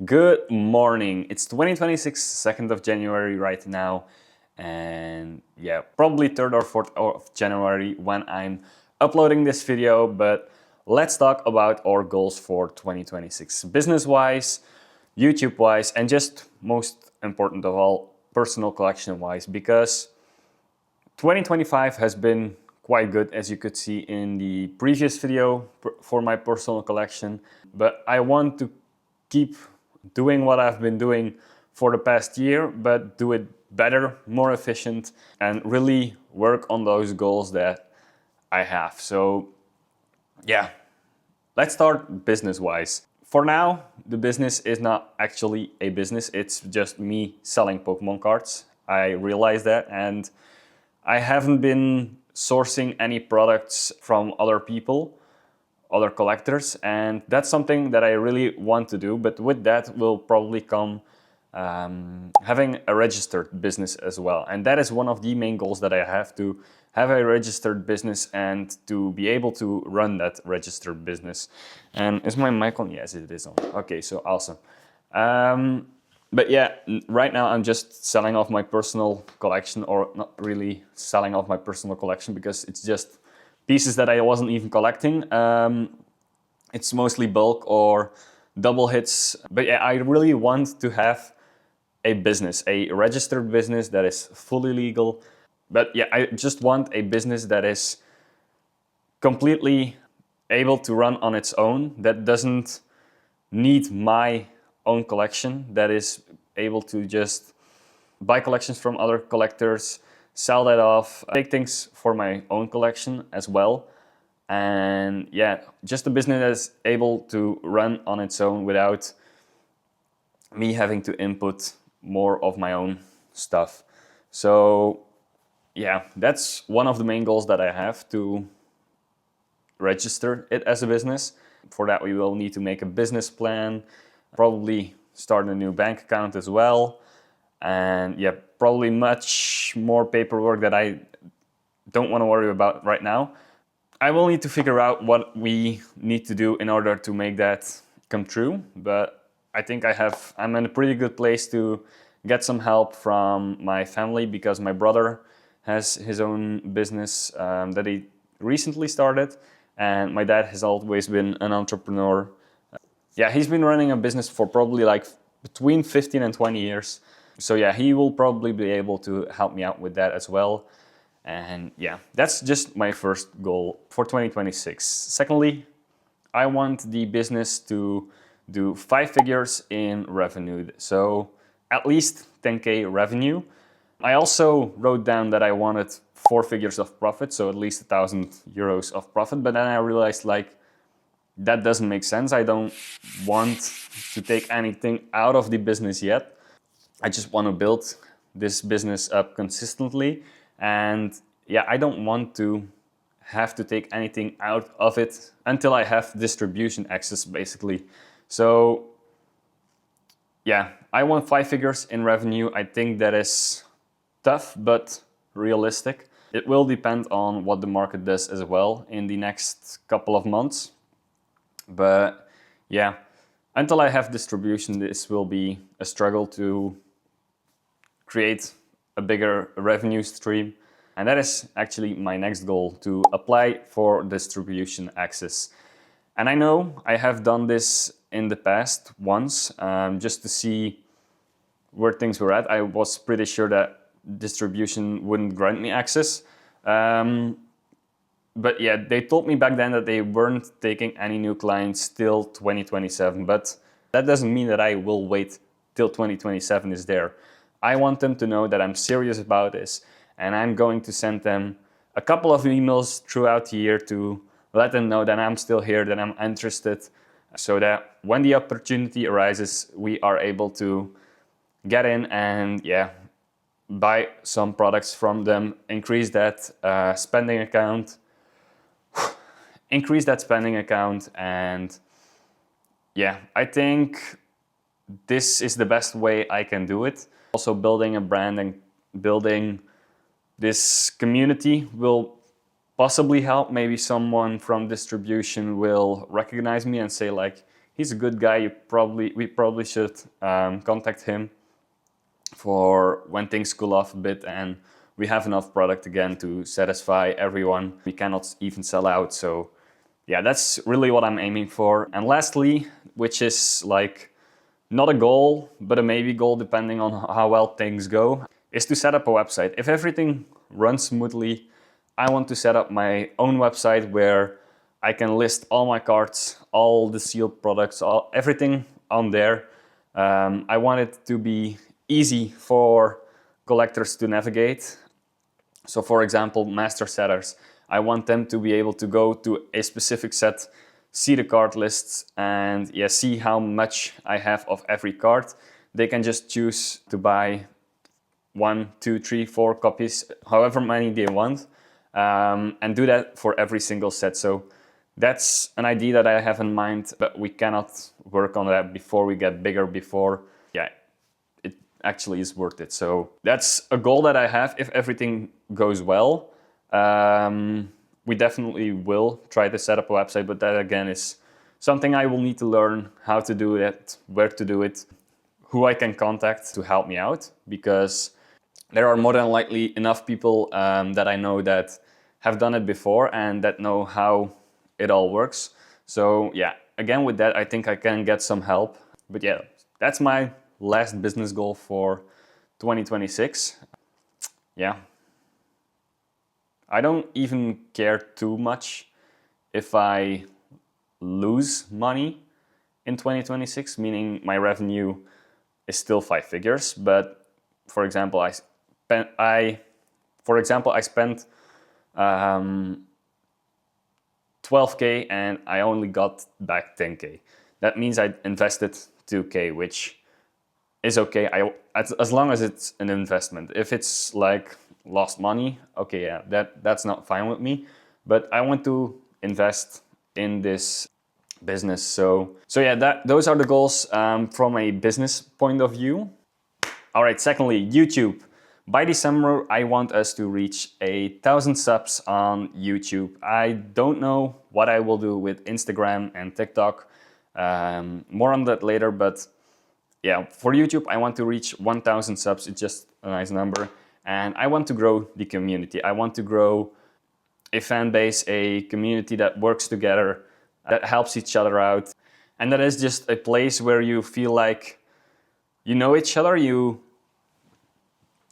Good morning. It's 2026, 2nd of January right now. And yeah, probably 3rd or 4th of January when I'm uploading this video. But let's talk about our goals for 2026, business-wise, YouTube-wise, and just most important of all, personal collection-wise, because 2025 has been quite good, as you could see in the previous video for my personal collection. But I want to keep doing what I've been doing for the past year, but do it better, more efficient, and really work on those goals that I have. So yeah, let's start business-wise. For now, the business is not actually a business. It's just me selling Pokemon cards. I realize that, and I haven't been sourcing any products from other people, other collectors, and that's something that I really want to do. But with that will probably come having a registered business as well. And that is one of the main goals that I have, to have a registered business and to be able to run that registered business. And is my mic on? Yes, it is on. Okay, so awesome. But yeah, right now I'm just selling off my personal collection, or not really selling off my personal collection because it's just pieces that I wasn't even collecting. It's mostly bulk or double hits. But yeah, I really want to have a business, a registered business that is fully legal. But yeah, I just want a business that is completely able to run on its own, that doesn't need my own collection, that is able to just buy collections from other collectors, sell that off, take things for my own collection as well. And yeah, just a business that is able to run on its own without me having to input more of my own stuff. So yeah, that's one of the main goals that I have, to register it as a business. For that, we will need to make a business plan, probably start a new bank account as well. And yeah, probably much more paperwork that I don't want to worry about right now. I will need to figure out what we need to do in order to make that come true. But I think I'm in a pretty good place to get some help from my family, because my brother has his own business that he recently started. And my dad has always been an entrepreneur. Yeah, he's been running a business for probably like between 15 and 20 years. So yeah, he will probably be able to help me out with that as well. And yeah, that's just my first goal for 2026. Secondly, I want the business to do 5 figures in revenue. So at least 10K revenue. I also wrote down that I wanted 4 figures of profit, so at least 1,000 euros of profit. But then I realized, like, that doesn't make sense. I don't want to take anything out of the business yet. I just want to build this business up consistently. And yeah, I don't want to have to take anything out of it until I have distribution access, basically. So yeah, I want 5 figures in revenue. I think that is tough, but realistic. It will depend on what the market does as well in the next couple of months. But yeah, until I have distribution, this will be a struggle to create a bigger revenue stream. And that is actually my next goal, to apply for distribution access. And I know I have done this in the past once, just to see where things were at. I was pretty sure that distribution wouldn't grant me access. But yeah, they told me back then that they weren't taking any new clients till 2027. But that doesn't mean that I will wait till 2027 is there. I want them to know that I'm serious about this, and I'm going to send them a couple of emails throughout the year to let them know that I'm still here, that I'm interested, so that when the opportunity arises, we are able to get in and yeah, buy some products from them, increase that spending account, and yeah, I think this is the best way I can do it. Also, building a brand and building this community will possibly help. Maybe someone from distribution will recognize me and say, like, he's a good guy. We probably should contact him for when things cool off a bit and we have enough product again to satisfy everyone. We cannot even sell out, so yeah, that's really what I'm aiming for. And lastly, which is like not a goal, but a maybe goal depending on how well things go, is to set up a website. If everything runs smoothly, I want to set up my own website where I can list all my cards, all the sealed products, everything on there. I want it to be easy for collectors to navigate. So for example, master setters, I want them to be able to go to a specific set, see the card lists, and yeah, see how much I have of every card. They can just choose to buy 1, 2, 3, 4 copies, however many they want, and do that for every single set. So that's an idea that I have in mind, but we cannot work on that before we get bigger, before it actually is worth it. So that's a goal that I have. If everything goes well, we definitely will try to set up a website, but that again is something I will need to learn how to do it, where to do it, who I can contact to help me out, because there are more than likely enough people that I know that have done it before and that know how it all works. So yeah, again with that, I think I can get some help. But yeah, that's my last business goal for 2026. Yeah. I don't even care too much if I lose money in 2026, meaning my revenue is still 5 figures. But for example, I spent 12K and I only got back 10K. That means I invested 2K, which is okay. As long as it's an investment. If it's like lost money, okay, yeah, that's not fine with me. But I want to invest in this business. So yeah, those are the goals from a business point of view. All right, secondly, YouTube. By December, I want us to reach 1,000 subs on YouTube. I don't know what I will do with Instagram and TikTok. More on that later, but yeah, for YouTube, I want to reach 1,000 subs. It's just a nice number. And I want to grow the community. I want to grow a fan base, a community that works together, that helps each other out. And that is just a place where you feel like you know each other, you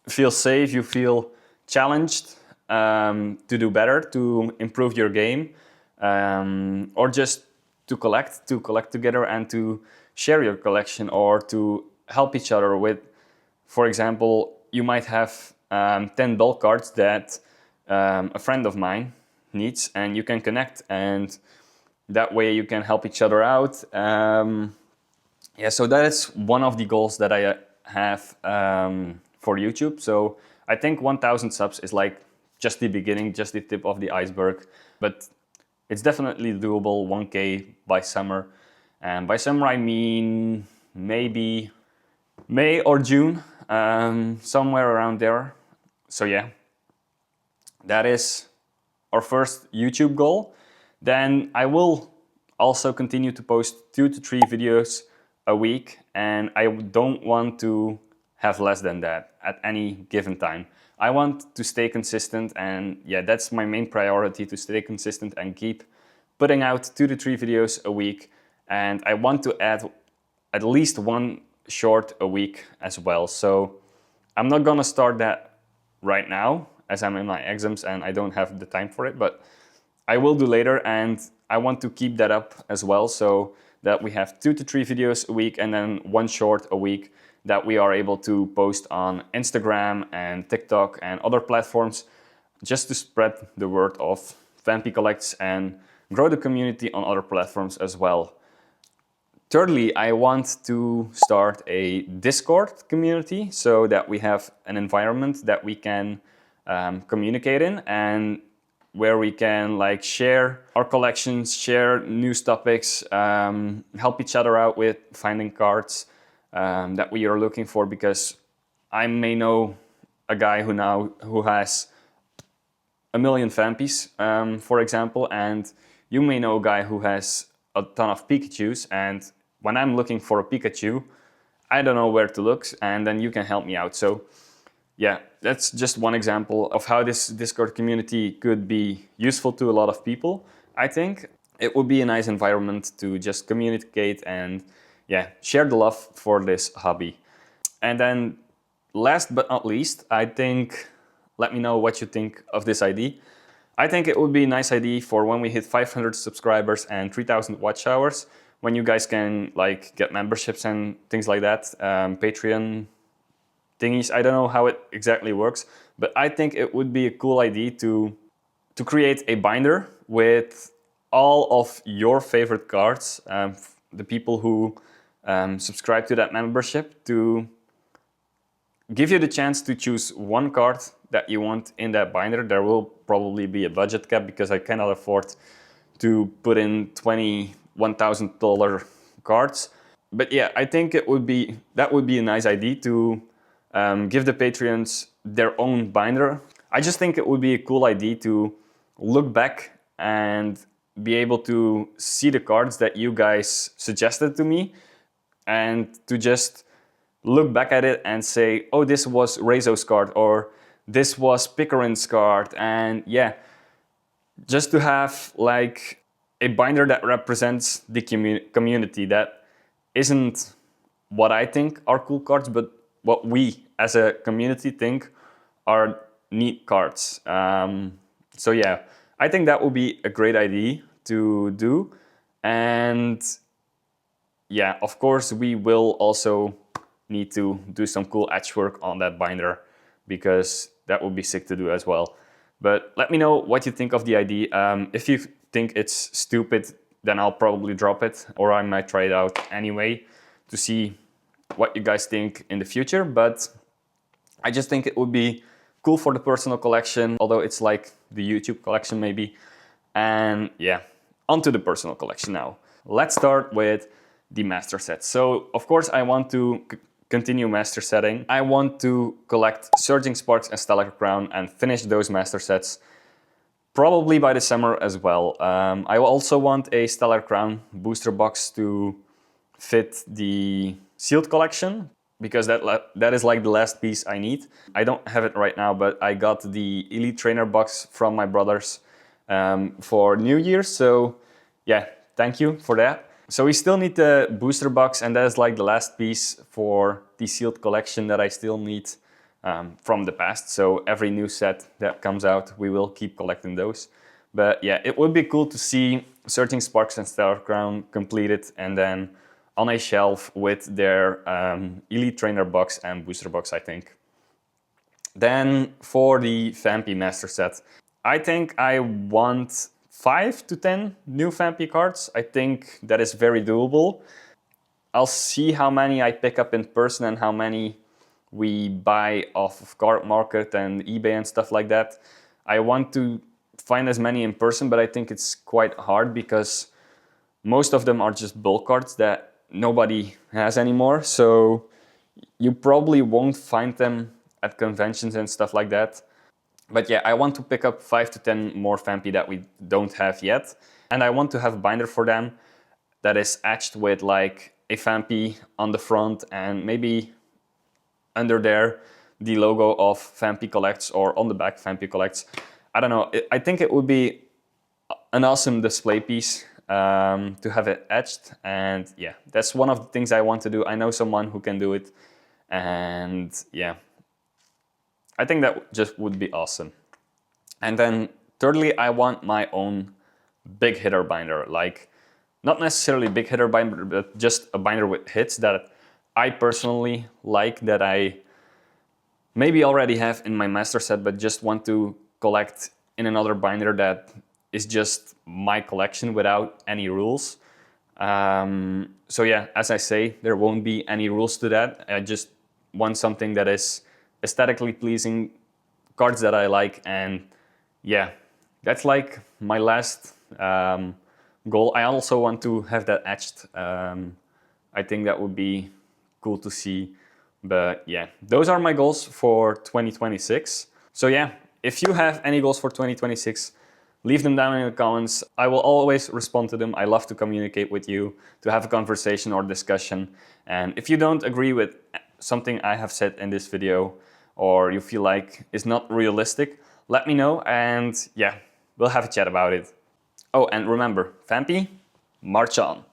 feel safe, you feel challenged to do better, to improve your game, or just to collect together and to share your collection, or to help each other with, for example, you might have 10 bulk cards that a friend of mine needs, and you can connect, and that way you can help each other out. Yeah, so that is one of the goals that I have for YouTube. So I think 1,000 subs is like just the beginning, just the tip of the iceberg, but it's definitely doable. 1K by summer. And by summer I mean maybe May or June, somewhere around there. So yeah, that is our first YouTube goal. Then I will also continue to post 2 to 3 videos a week, and I don't want to have less than that at any given time. I want to stay consistent, and yeah, that's my main priority, to stay consistent and keep putting out 2 to 3 videos a week. And I want to add at least 1 short a week as well. So I'm not gonna start that right now as I'm in my exams and I don't have the time for it, but I will do later, and I want to keep that up as well, so that we have 2 to 3 videos a week and then 1 short a week that we are able to post on Instagram and TikTok and other platforms, just to spread the word of Vampy Collects and grow the community on other platforms as well. Thirdly, I want to start a Discord community so that we have an environment that we can communicate in, and where we can like share our collections, share news topics, help each other out with finding cards that we are looking for, because I may know a guy who has 1 million Vampies, for example, and you may know a guy who has a ton of Pikachus, and when I'm looking for a Pikachu, I don't know where to look, and then you can help me out. So yeah, that's just one example of how this Discord community could be useful to a lot of people. I think it would be a nice environment to just communicate and yeah, share the love for this hobby. And then last but not least, I think, let me know what you think of this idea. I think it would be a nice idea for when we hit 500 subscribers and 3,000 watch hours, when you guys can like get memberships and things like that, Patreon thingies. I don't know how it exactly works, but I think it would be a cool idea to create a binder with all of your favorite cards, the people who subscribe to that membership, to give you the chance to choose one card that you want in that binder. There will probably be a budget cap because I cannot afford to put in $21,000 cards. But yeah, I think that would be a nice idea to give the Patreons their own binder. I just think it would be a cool idea to look back and be able to see the cards that you guys suggested to me, and to just look back at it and say, oh, this was Rezo's card, or this was Picarin's card. And yeah, just to have like a binder that represents the community, that isn't what I think are cool cards, but what we as a community think are neat cards. So yeah, I think that would be a great idea to do. And yeah, of course, we will also need to do some cool edge work on that binder, because that would be sick to do as well. But let me know what you think of the idea. If you think it's stupid, then I'll probably drop it, or I might try it out anyway to see what you guys think in the future. But I just think it would be cool for the personal collection, although it's like the YouTube collection maybe. And yeah, onto the personal collection now. Let's start with the master sets. So of course I want to continue master setting. I want to collect Surging Sparks and Stellar Crown and finish those master sets probably by the summer as well. I also want a Stellar Crown booster box to fit the sealed collection, because that is like the last piece I need. I don't have it right now, but I got the Elite Trainer box from my brothers for New Year's. So yeah, thank you for that. So we still need the booster box, and that is like the last piece for the sealed collection that I still need from the past. So every new set that comes out, we will keep collecting those. But yeah, it would be cool to see Surging Sparks and Stellar Crown completed, and then on a shelf with their Elite Trainer box and booster box, I think. Then for the Vampy Master set, I think I want 5 to 10 new Vampy cards. I think that is very doable. I'll see how many I pick up in person and how many we buy off of Card Market and eBay and stuff like that. I want to find as many in person, but I think it's quite hard because most of them are just bulk cards that nobody has anymore. So you probably won't find them at conventions and stuff like that. But yeah, I want to pick up 5 to 10 more Vampy that we don't have yet. And I want to have a binder for them that is etched with like a Vampy on the front, and maybe under there the logo of Vampy Collects, or on the back Vampy Collects. I don't know, I think it would be an awesome display piece to have it etched. And yeah, that's one of the things I want to do. I know someone who can do it, and yeah, I think that just would be awesome. And then thirdly, I want my own big hitter binder. Like, not necessarily big hitter binder, but just a binder with hits that I personally like, that I maybe already have in my master set, but just want to collect in another binder that is just my collection without any rules. So yeah, as I say, there won't be any rules to that. I just want something that is aesthetically pleasing, cards that I like, and yeah, that's like my last goal. I also want to have that etched. I think that would be cool to see. But yeah, those are my goals for 2026. So yeah, if you have any goals for 2026, leave them down in the comments. I will always respond to them. I love to communicate with you, to have a conversation or discussion. And if you don't agree with something I have said in this video, or you feel like it's not realistic, let me know, and yeah, we'll have a chat about it. Oh, and remember, Vampy, march on!